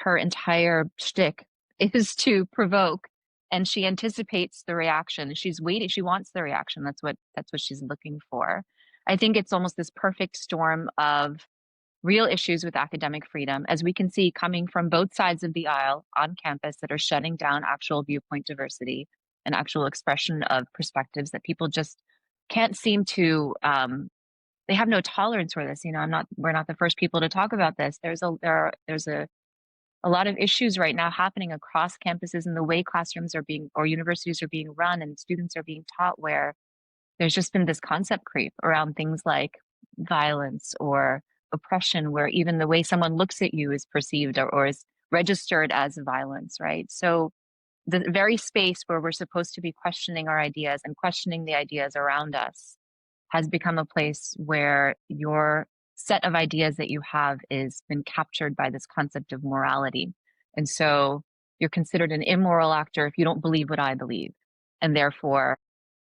her entire shtick is to provoke, and she anticipates the reaction. She's waiting. She wants the reaction. That's what she's looking for. I think it's almost this perfect storm of real issues with academic freedom, as we can see coming from both sides of the aisle on campus, that are shutting down actual viewpoint diversity and actual expression of perspectives that people just can't seem to. They have no tolerance for this. You know, we're not the first people to talk about this. There's a lot of issues right now happening across campuses in the way classrooms are being, or universities are being run and students are being taught, where there's just been this concept creep around things like violence or oppression, where even the way someone looks at you is perceived or is registered as violence, right? So the very space where we're supposed to be questioning our ideas and questioning the ideas around us has become a place where your set of ideas that you have is been captured by this concept of morality. And so you're considered an immoral actor if you don't believe what I believe. And therefore,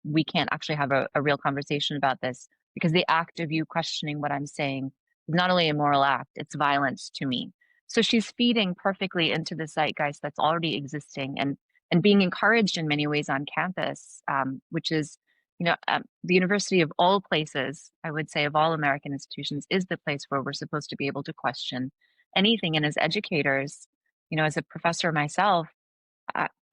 we can't actually have a real conversation about this, because the act of you questioning what I'm saying is not only a moral act, it's violence to me. So she's feeding perfectly into the zeitgeist that's already existing and being encouraged in many ways on campus, which is, the university of all places, I would say, of all American institutions, is the place where we're supposed to be able to question anything. And as educators, as a professor myself,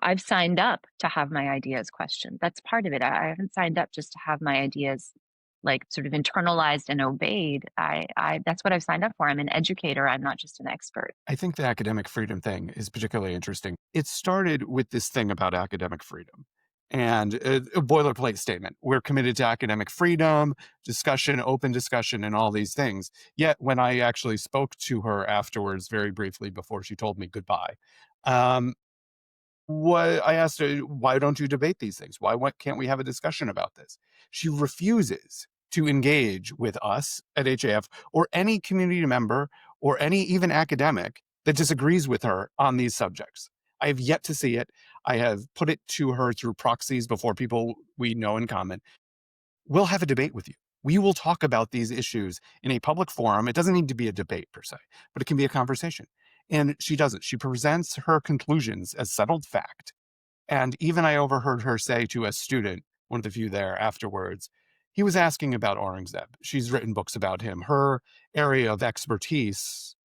I've signed up to have my ideas questioned. That's part of it. I haven't signed up just to have my ideas like sort of internalized and obeyed. That's what I've signed up for. I'm an educator. I'm not just an expert. I think the academic freedom thing is particularly interesting. It started with this thing about academic freedom and a boilerplate statement. We're committed to academic freedom, discussion, open discussion, and all these things. Yet when I actually spoke to her afterwards, very briefly before she told me goodbye, I asked her, why don't you debate these things? Why can't we have a discussion about this? She refuses to engage with us at HAF or any community member or any even academic that disagrees with her on these subjects. I have yet to see it. I have put it to her through proxies before people we know in common. We'll have a debate with you. We will talk about these issues in a public forum. It doesn't need to be a debate per se, but it can be a conversation. And she doesn't. She presents her conclusions as settled fact. And even I overheard her say to a student, one of the few there afterwards, he was asking about Aurangzeb. She's written books about him. Her area of expertise,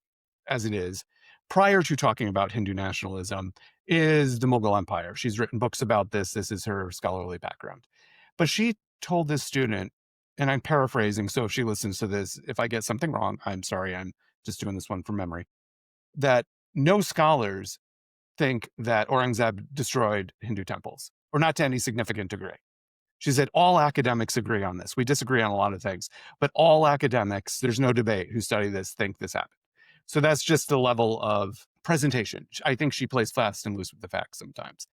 as it is, prior to talking about Hindu nationalism, is the Mughal Empire. She's written books about this. This is her scholarly background. But she told this student, and I'm paraphrasing, so if she listens to this, if I get something wrong, I'm sorry, I'm just doing this one from memory, that no scholars think that Aurangzeb destroyed Hindu temples, or not to any significant degree. She said, all academics agree on this. We disagree on a lot of things, but all academics, there's no debate, who study this think this happened. So that's just the level of presentation. I think she plays fast and loose with the facts sometimes.